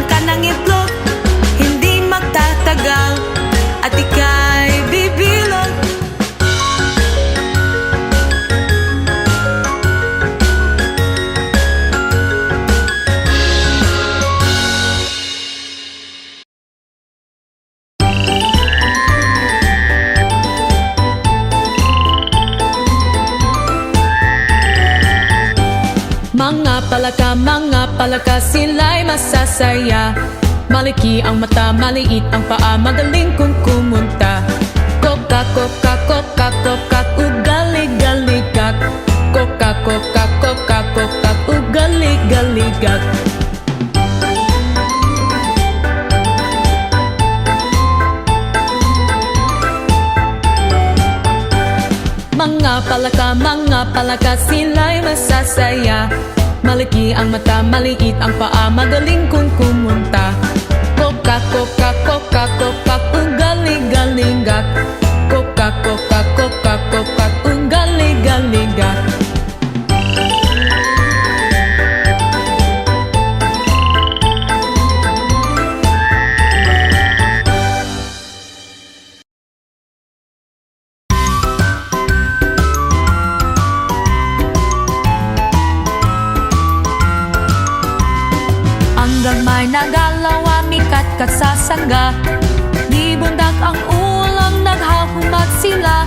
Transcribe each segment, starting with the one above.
ka ng itlog, hindi magtatagal at ika'y bibilog. Mga palaka, sila'y masasaya. Maliki ang mata, maliit ang paa, magaling kung kumunta. Koka, koka, koka, koka, ugali-galigak. Koka, koka, koka, koka, ugali-galigak. Mga palaka, sila'y masasaya. Malaki ang mata, maliit ang paa, magaling kung kumunta. Koka, koka, koka, koka, ugali-galigak. Koka, koka, koka, koka, ugali-galigak. May nagalawa, mikat-kat sa sangga. Di bundak ang ulam, naghahumat sila.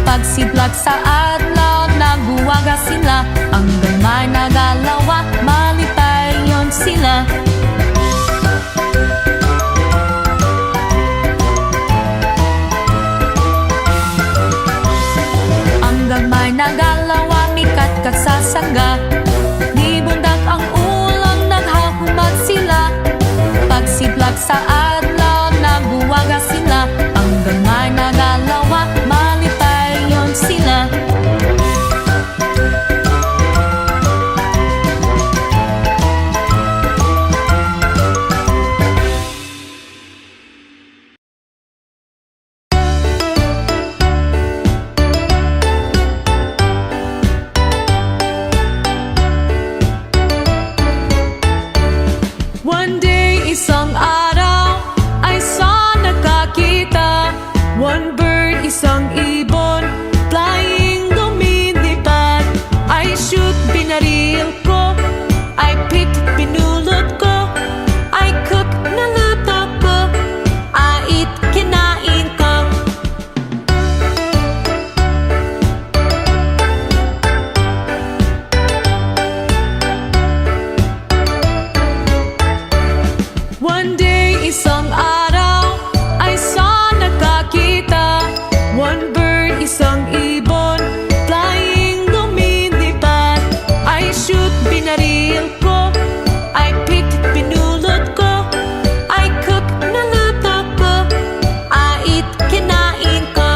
Pagsidlak sa adlaw, naguwaga sila. Ang may nagalawa, malipay yon sila. Ang may nagalawa, mikat-kat sa sangga. Di bundak ang ulam, naghahumat sila. Pagsidlak sa adlaw, naguwaga sila. Ang may nagalawa, malipay yon sila. One day, isang araw, ay sa nakakita. One bird, isang ibon, flying lumilipad. I shoot, binaril ko. I pick, pinulot ko. I cook, naluto ko. I eat, kinain ko. One day, isang araw, ay sa nakakita. One bird, isang ibon, flying lumilipad. I shoot, binaril ko. I pick, pinulot ko. I cook, naluto ko. I eat, kinain ko.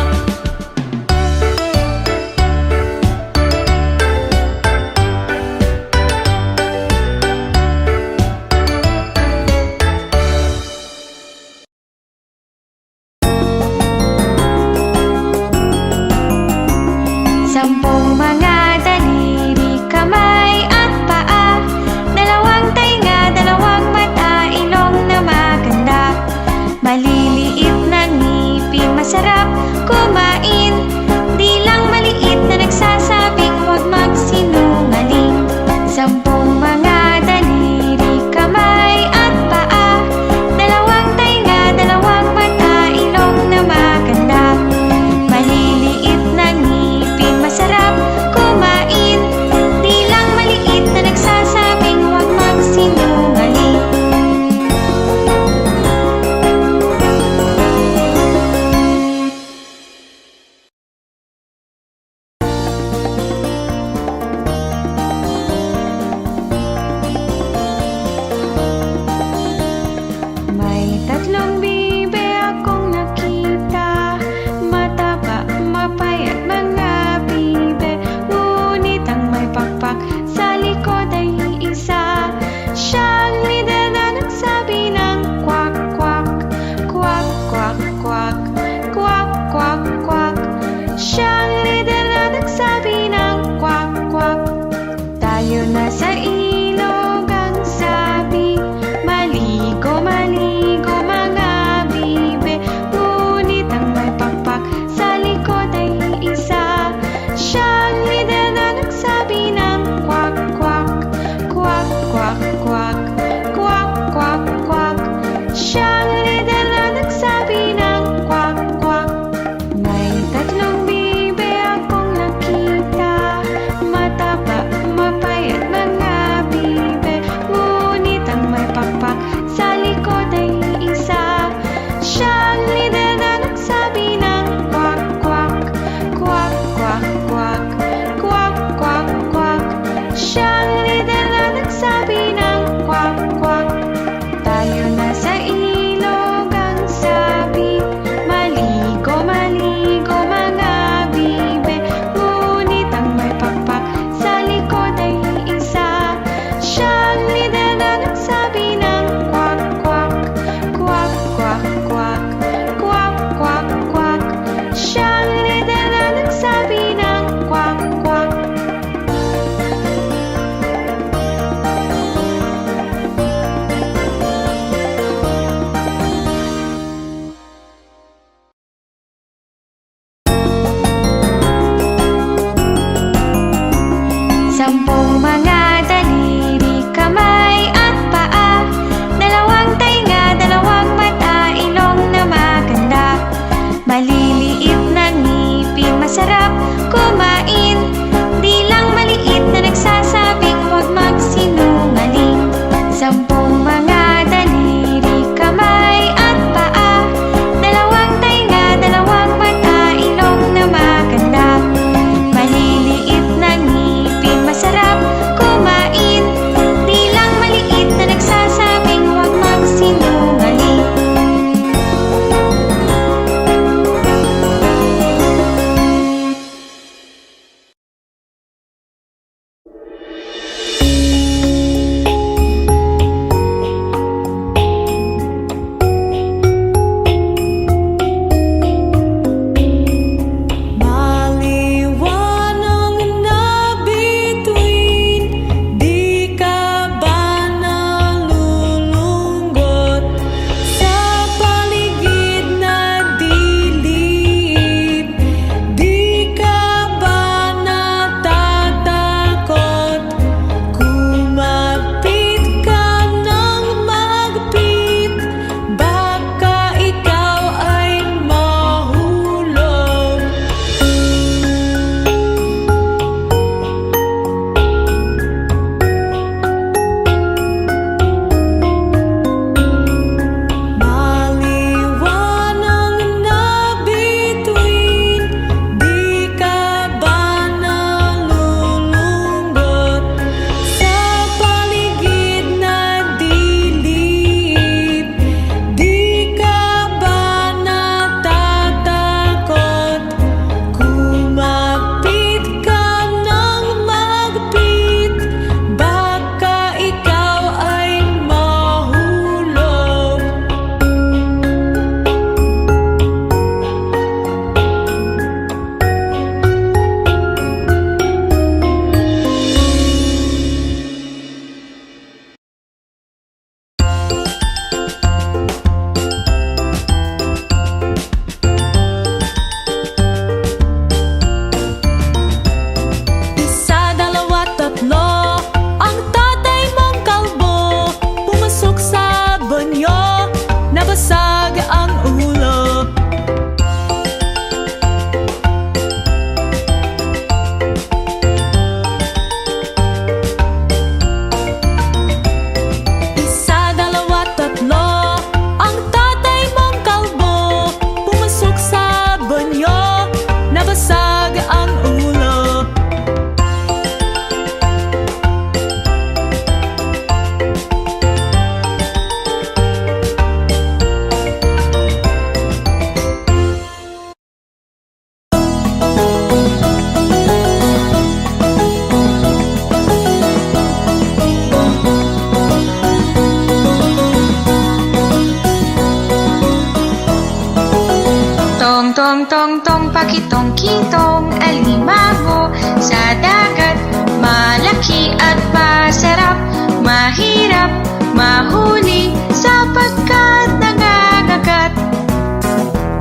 tong tong tong pakitong kitong alimango sa dagat. Malaki at masarap, mahirap mahuli sapagkat nangangagat.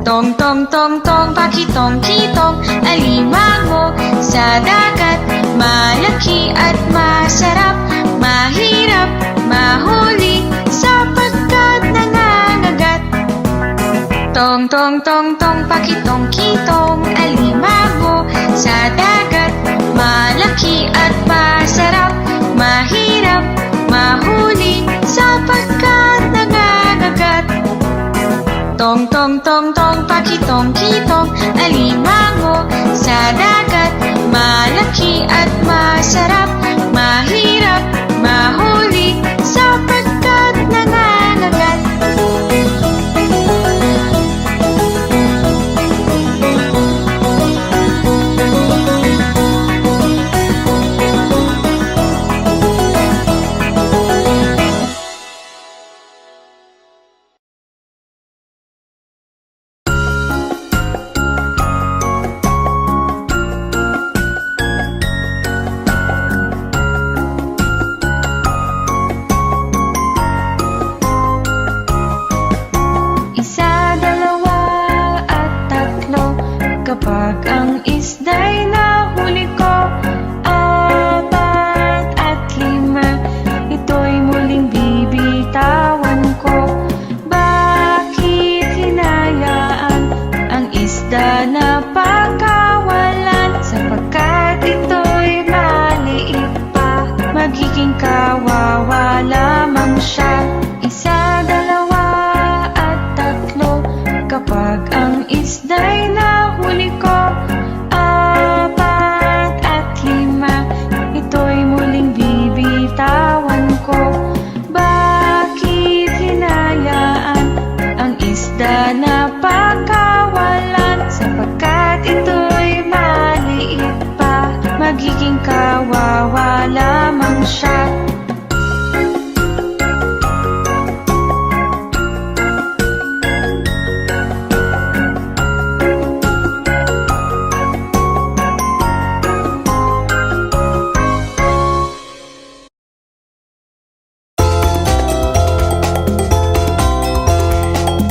Tong tong tong tong pakitong kitong alimango sa dagat. Malaki at masarap, mahirap mahuli sapagkat nangangagat. Tong tong tong tong pakitong kitong alimango sa dagat. Malaki at masarap, mahirap mahuli sapagkat nangangagat. Tong tong tong tong pakitong kitong alimango sa dagat. Malaki at masarap, mahirap mahuli sapagkat nangangagat. Isa, dalawa at tatlo, kapag ang isda'y nahuli ko. Apat at lima, ito'y muling bibitawan ko. Bakit hinayaan ang isda na pagkawalan? Sapagkat ito'y maliit pa, magiging kawawa lamang siya. Isa, dalawa at tatlo, kapag ang isda'y nahuli ko. Apat at lima, ito'y muling bibitawan ko. Bakit hinayaan ang isda na pagkawalan? Sapagkat ito'y maliit pa, magiging kawawa lamang siya.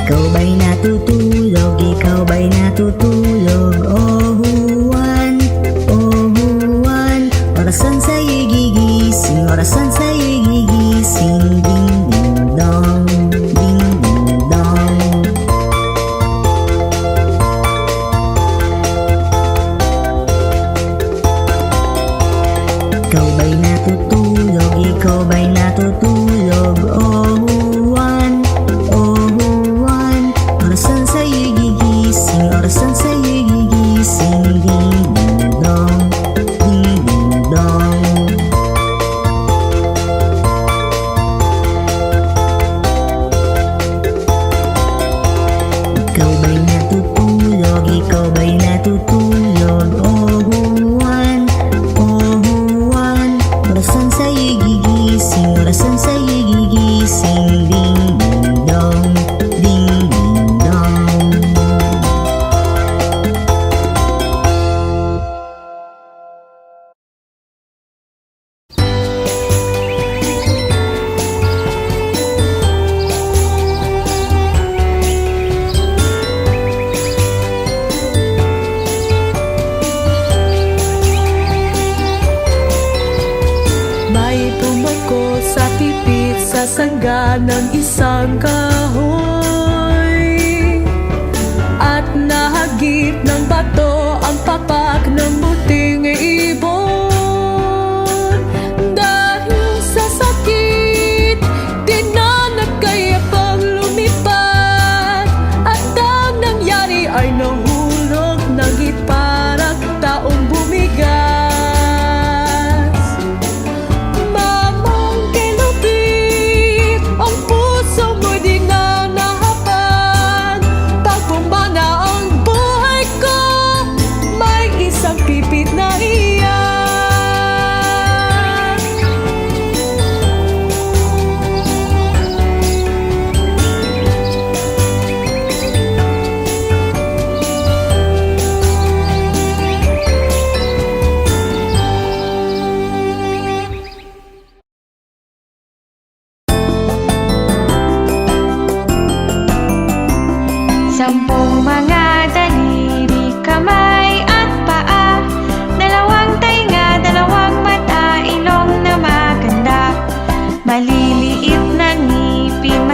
Ikaw ba'y natutulog? Ikaw ba'y natutulog? Oh Juan, orasan sa'yo'y gigising, orasan sa'yo'y gigising. Ding ding dong, ding ding dong. Ikaw ba'y natutulog? Ikaw ba'y natutulog? Oh Juan, orasan sa'yo'y gigising, orasan sa'yo'y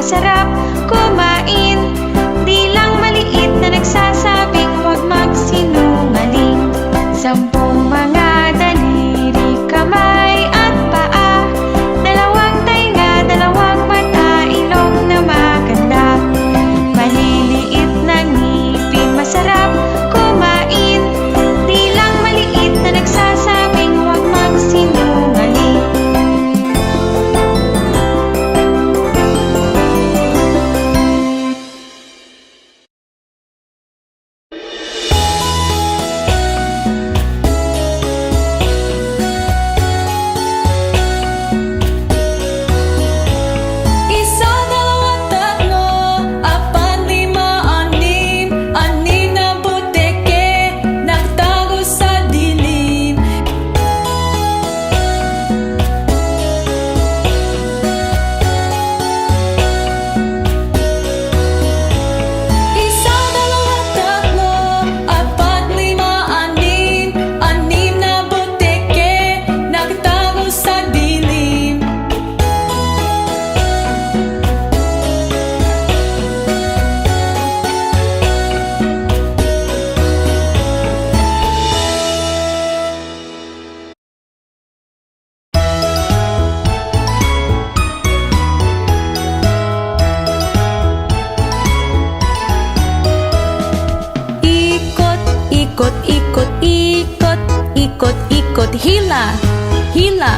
masarap kumain. Di lang maliit na nagsasabing huwag magsinungaling. 10 mga daliri, kamay at paa, 2 tainga, 2 mata, ilong na maganda. Maliliit na ngipin, masarap kumain. Di lang maliit na nagsasabing huwag magsinungaling. Isa, dalawa, tatlo, apat, lima, anim, anim na buteke, nagtago sa dilim. Isa, dalawa, tatlo, apat, lima, anim, anim na buteke, nagtago sa dilim. Ikot, ikot, ikot, ikot, ikot, ikot, hila, hila,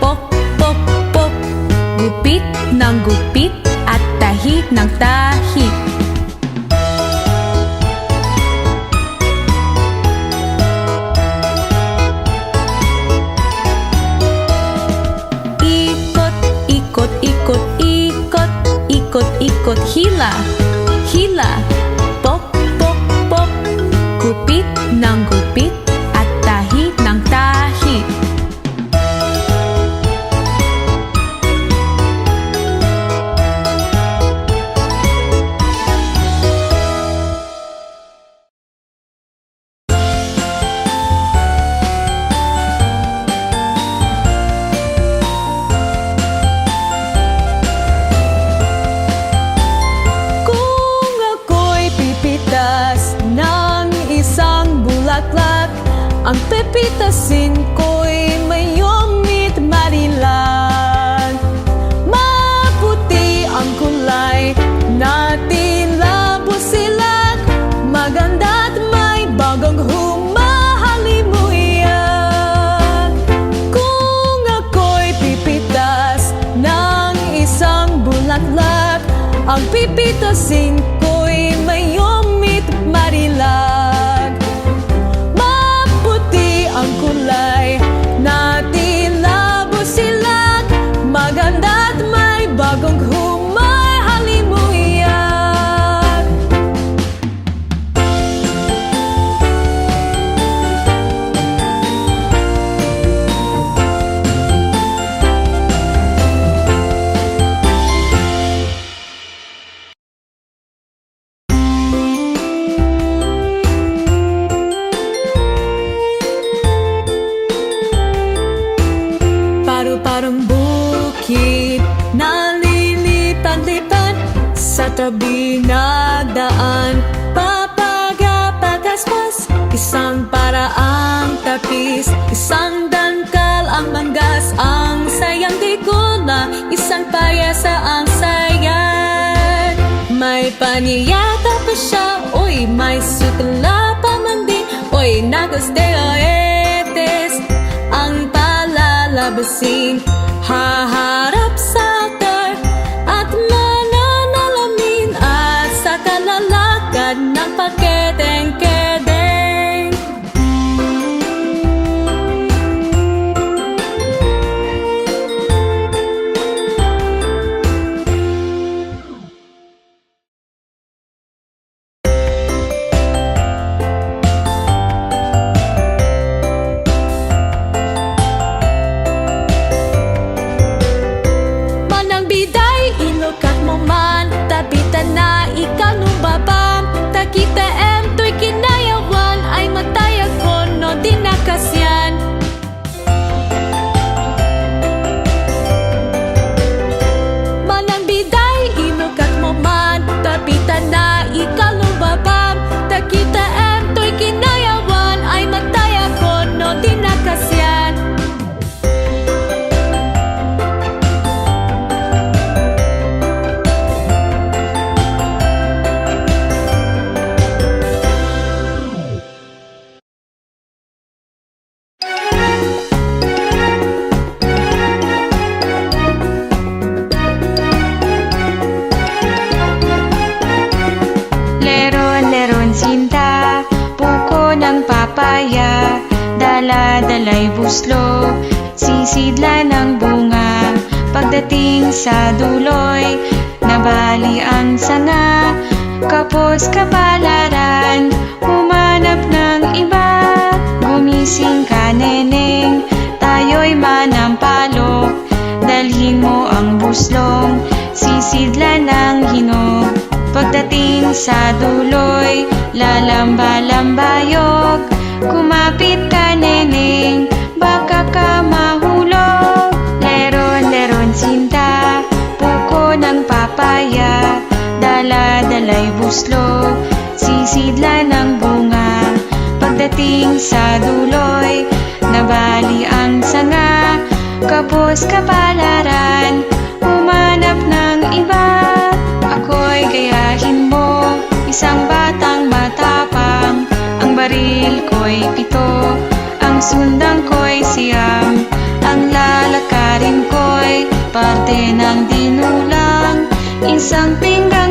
pok, pok, pok, gupit ng gupit at tahi ng tahi. Ikot, ikot, ikot, ikot, ikot, ikot, hila, hila, pok, pok, pok, gupit ng gupit at tahi ng tahi. Kung ako'y pipitas ng isang bulaklak, ang pipitasin ko'y mayongit marilang. Maputi ang kulay na tila busilak, maganda't may bagong humahalimuyak. Kung ako'y pipitas ng isang bulaklak, ang pipitasin ko'y mayongit marilag. Maputi ang kulay na tila busilak, maganda't may bagong humahalimuyak. Paru-parong bukid na lilipad-lipad, sa tabi na daan papagapagaspas. Isang paraang tapis, isang dangkal ang manggas, ang sayang di ko na isang payasa ang sayang. May paniyata pa siya, oy may sutla pa man din, oy nagosteo etes ang palalabasin. Haharap sa altar at mananalamin, at sa kalalakad ng paketeng-kedeng. papaya, dala-dalay buslo, sisidla ng bunga. Pagdating sa duloy, nabali ang sanga. Kapos kapalaran, humanap ng iba. Gumising ka, neneng, tayo'y manampalok. Dalhin mo ang buslong, sisidla ng hinog. Pagdating sa duloy, lalamba-lambayog. Kumapit ka, neneng, baka ka mahulog. Leron-leron sinta, puko ng papaya, dala-dalay buslo, sisidla ng bunga. Pagdating sa duloy, nabali ang sanga. Kapos kapalaran, humanap ng iba. Ako'y gayahin mo, isang batang matapang. Ang baril ko'y 7, ang sundang ko'y 9. Ang lalakarin ko'y parte ng dinulang, isang pinggan